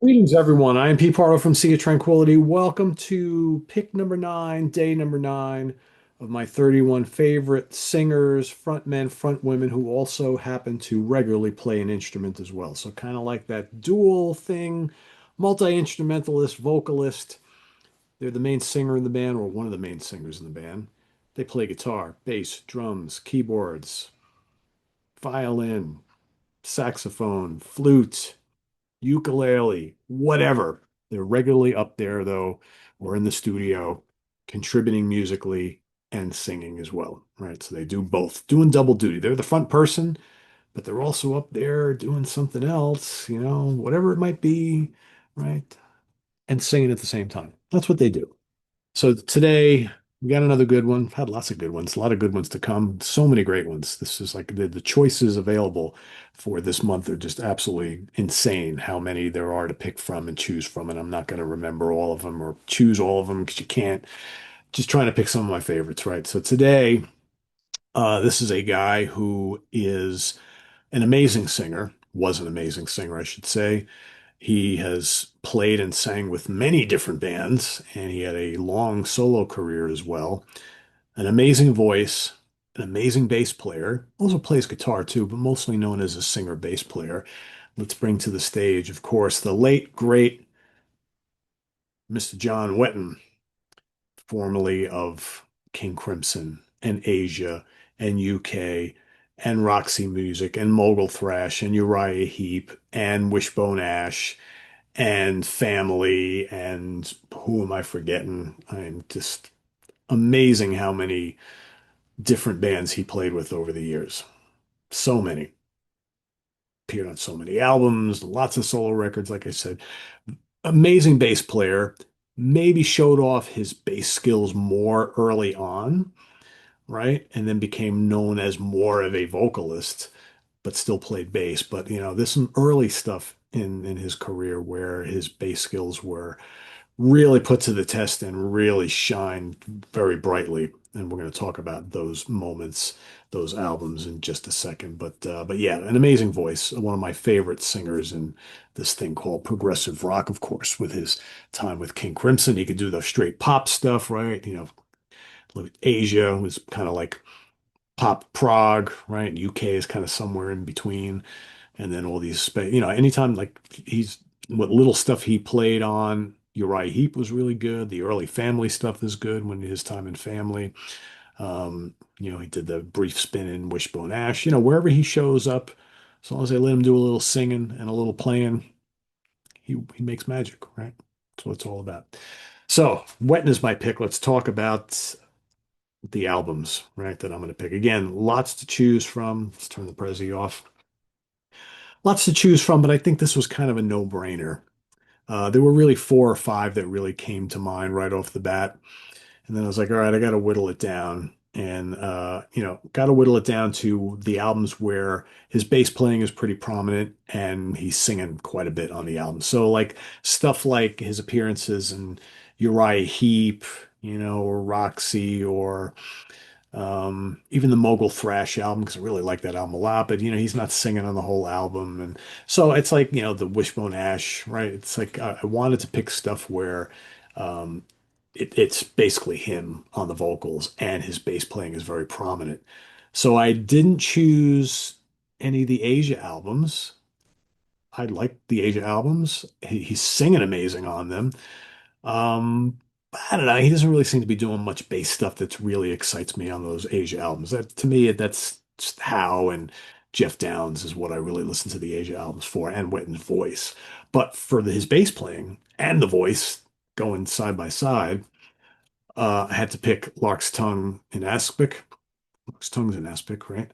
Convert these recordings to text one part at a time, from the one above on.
Greetings, everyone. I am Pete Pardo from Sea of Tranquility. Welcome to pick number nine, day number nine of my 31 favorite singers, frontmen, frontwomen who also happen to regularly play an instrument as well. So, kind of like that dual thing, multi-instrumentalist, vocalist. They're the main singer in the band, or one of the main singers in the band. They play guitar, bass, drums, keyboards, violin, saxophone, flute, ukulele, whatever. They're regularly up there, though, or in the studio, contributing musically and singing as well, right? So they do both, doing double duty. They're the front person, but they're also up there doing something else, whatever it might be, right? And singing at the same time. That's what they do. So today we got another good one. Had lots of good ones, a lot of good ones to come. So many great ones. This is like the choices available for this month are just absolutely insane how many there are to pick from and choose from. And I'm not going to remember all of them or choose all of them because you can't. Just trying to pick some of my favorites, right? So today, this is a guy who is an amazing singer, was an amazing singer, I should say. He has played and sang with many different bands, and he had a long solo career as well. An amazing voice, an amazing bass player, also plays guitar too, but mostly known as a singer bass player. Let's bring to the stage, of course, the late, great Mr. John Wetton, formerly of King Crimson and Asia and UK and Roxy Music and Mogul Thrash and Uriah Heep and Wishbone Ash and Family, and who am I forgetting? I'm just amazing how many different bands he played with over the years. So many. Appeared on so many albums, lots of solo records, like I said. Amazing bass player. Maybe showed off his bass skills more early on, right? And then became known as more of a vocalist, but still played bass. But there's some early stuff in his career where his bass skills were really put to the test and really shine very brightly. And we're going to talk about those moments, those albums in just a second. But yeah, an amazing voice. One of my favorite singers in this thing called progressive rock, of course, with his time with King Crimson. He could do the straight pop stuff, right? Asia was kind of like pop prog, right? UK is kind of somewhere in between. And then all these, anytime like what little stuff he played on Uriah Heep was really good. The early Family stuff is good when his time in Family. He did the brief spin in Wishbone Ash. Wherever he shows up, as long as they let him do a little singing and a little playing, he makes magic, right? That's what it's all about. So, Wetton is my pick. Let's talk about the albums, right, that I'm going to pick. Again, lots to choose from. Let's turn the Prezi off. Lots to choose from, but I think this was kind of a no-brainer. There were really four or five that really came to mind right off the bat. And then I was like, all right, I got to whittle it down. And, got to whittle it down to the albums where his bass playing is pretty prominent and he's singing quite a bit on the album. So, like, stuff like his appearances in Uriah Heep, or Roxy, or even the Mogul Thrash album, because I really like that album a lot, but he's not singing on the whole album. And so it's like, the Wishbone Ash, right? It's like I wanted to pick stuff where um, it's basically him on the vocals and his bass playing is very prominent. So I didn't choose any of the Asia albums. I like the Asia albums. He's singing amazing on them. Um, I don't know. He doesn't really seem to be doing much bass stuff that really excites me on those Asia albums. That to me, that's just Howe and Jeff Downes is what I really listen to the Asia albums for, and Wetton's voice. But for his bass playing and the voice going side by side, I had to pick Lark's Tongue and Aspic. Lark's Tongue's in Aspic, right?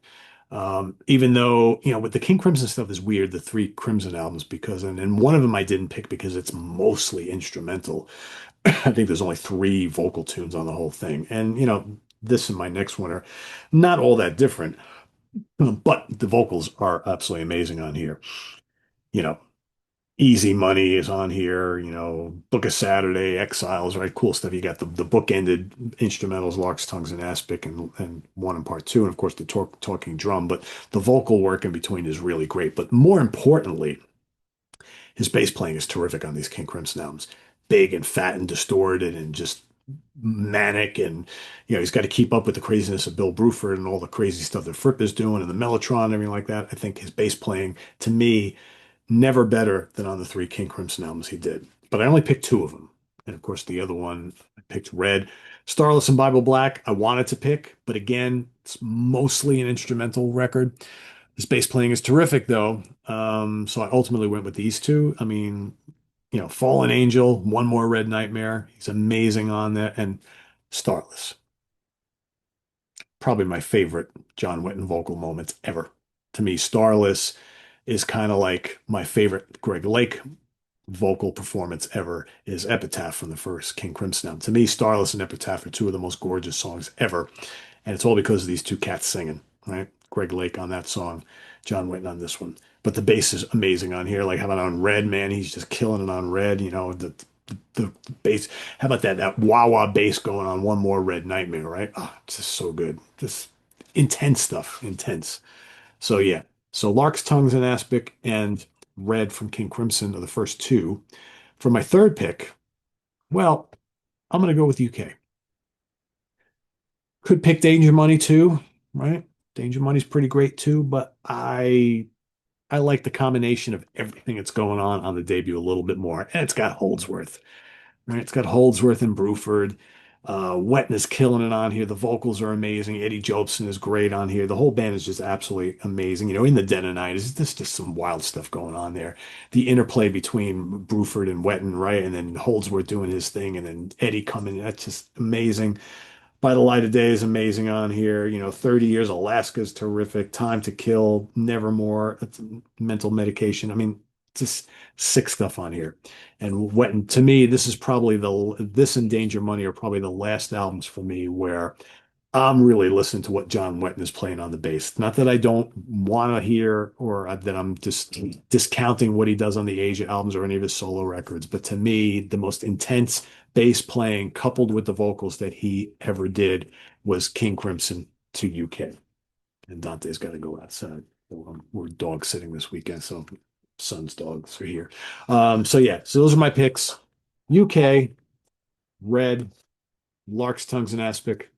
Even though, with the King Crimson stuff is weird, the three Crimson albums, because, and one of them I didn't pick because it's mostly instrumental. I think there's only three vocal tunes on the whole thing. And, this and my next one are not all that different, but the vocals are absolutely amazing on here. You know, Easy Money is on here, Book of Saturday, Exiles, right? Cool stuff. You got the book-ended instrumentals, Lark's Tongues and Aspic, and one and part two, and of course the talking drum. But the vocal work in between is really great. But more importantly, his bass playing is terrific on these King Crimson albums. Big and fat and distorted and just manic, and he's got to keep up with the craziness of Bill Bruford and all the crazy stuff that Fripp is doing and the Mellotron and everything like that. I think his bass playing, to me, never better than on the three King Crimson albums he did. But I only picked two of them. And of course, the other one, I picked Red. Starless and Bible Black, I wanted to pick, but again, it's mostly an instrumental record. His bass playing is terrific, though. So I ultimately went with these two. I mean, Fallen Angel, One More Red Nightmare. He's amazing on that. And Starless, probably my favorite John Wetton vocal moments ever. To me, Starless is kind of like my favorite Greg Lake vocal performance ever is Epitaph from the first King Crimson album. To me, Starless and Epitaph are two of the most gorgeous songs ever. And it's all because of these two cats singing, right? Greg Lake on that song, John Wetton on this one. But the bass is amazing on here. Like how about on Red, man? He's just killing it on Red. The bass. How about that wah wah bass going on One More Red Nightmare, right? Oh, it's just so good. Just intense stuff. Intense. So yeah. So Lark's Tongues and Aspic and Red from King Crimson are the first two. For my third pick, well, I'm going to go with UK. Could pick Danger Money too, right? Danger Money's pretty great too, but I like the combination of everything that's going on the debut a little bit more. And it's got Holdsworth, right? It's got Holdsworth and Bruford. Wetton is killing it on here. The vocals are amazing. Eddie Jobson is great on here. The whole band is just absolutely amazing. In the Dead of Night, there's just some wild stuff going on there. The interplay between Bruford and Wetton, right? And then Holdsworth doing his thing, and then Eddie coming in. That's just amazing. By the Light of Day is amazing on here. 30 Years Alaska's terrific. Time to Kill, Nevermore, it's mental medication. I mean, just sick stuff on here. And Wetton, to me, this is probably this and Danger Money are probably the last albums for me where I'm really listening to what John Wetton is playing on the bass. Not that I don't want to hear or that I'm just discounting what he does on the Asia albums or any of his solo records, but to me, the most intense bass playing coupled with the vocals that he ever did was King Crimson to UK. And Dante's got to go outside. We're dog sitting this weekend, so son's dogs are here. So yeah, so those are my picks. UK, Red, Lark's Tongues and Aspic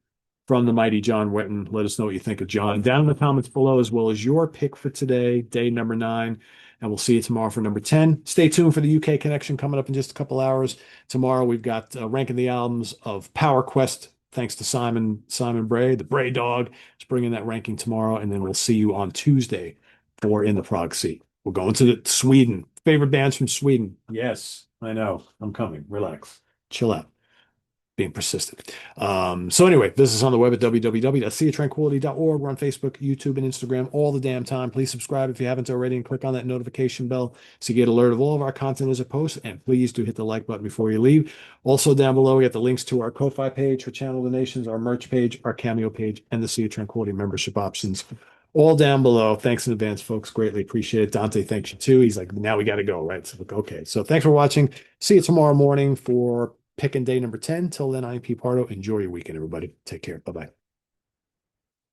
from the mighty John Wetton. Let us know what you think of John down in the comments below, as well as your pick for today, day number 9. And we'll see you tomorrow for number 10. Stay tuned for the UK connection coming up in just a couple hours. Tomorrow we've got ranking the albums of Power Quest. Thanks to Simon Bray, the Bray dog. Is bringing that ranking tomorrow, and then we'll see you on Tuesday for In the Prog Seat. We're going to Sweden. Favorite bands from Sweden. Yes, I know. I'm coming. Relax. Chill out. Being persistent. So anyway, visit us on the web at www.seatranquility.org. We're on Facebook, YouTube, and Instagram all the damn time. Please subscribe if you haven't already and click on that notification bell so you get alert of all of our content as it posts. And please do hit the like button before you leave. Also down below, we got the links to our Ko-Fi page for channel donations, our merch page, our Cameo page, and the Sea of Tranquility membership options. All down below. Thanks in advance, folks. Greatly appreciate it. Dante thanks you too. He's like, now we got to go, right? So, okay. So thanks for watching. See you tomorrow morning for picking day number 10. Till then, I'm Pete Pardo. Enjoy your weekend, everybody. Take care. Bye-bye.